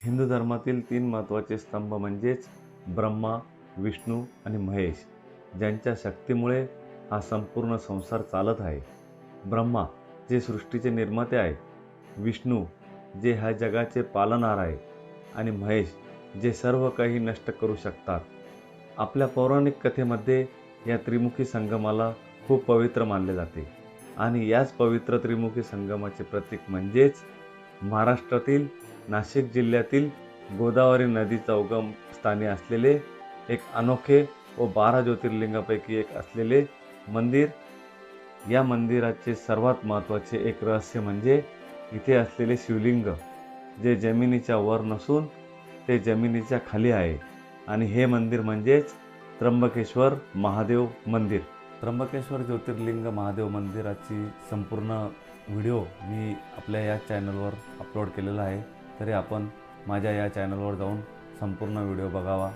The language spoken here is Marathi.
हिंदू धर्मातील 3 महत्त्वाचे स्तंभ म्हणजेच ब्रह्मा, विष्णू आणि महेश, ज्यांच्या शक्तीमुळे हा संपूर्ण संसार चालत आहे. ब्रह्मा जे सृष्टीचे निर्माते आहे, विष्णू जे ह्या जगाचे पालनहार आहे आणि महेश जे सर्व काही नष्ट करू शकतात. आपल्या पौराणिक कथेमध्ये या त्रिमुखी संगमाला खूप पवित्र मानले जाते आणि याच पवित्र त्रिमुखी संगमाचे प्रतीक म्हणजेच महाराष्ट्रातील नाशिक जिल्ह्यातील गोदावरी नदीचा उगम स्थानी असलेले एक अनोखे व 12 ज्योतिर्लिंगापैकी एक असलेले मंदिर. या मंदिराचे सर्वात महत्त्वाचे एक रहस्य म्हणजे इथे असलेले शिवलिंग, जे जमिनीच्या वर नसून ते जमिनीच्या खाली आहे आणि हे मंदिर म्हणजेच त्र्यंबकेश्वर महादेव मंदिर. त्र्यंबकेश्वर ज्योतिर्लिंग महादेव मंदिराची संपूर्ण व्हिडिओ मी आपल्या या चॅनलवर अपलोड केलेला आहे, तरी आपण माझ्या या चॅनलवर जाऊन संपूर्ण व्हिडिओ बघावा.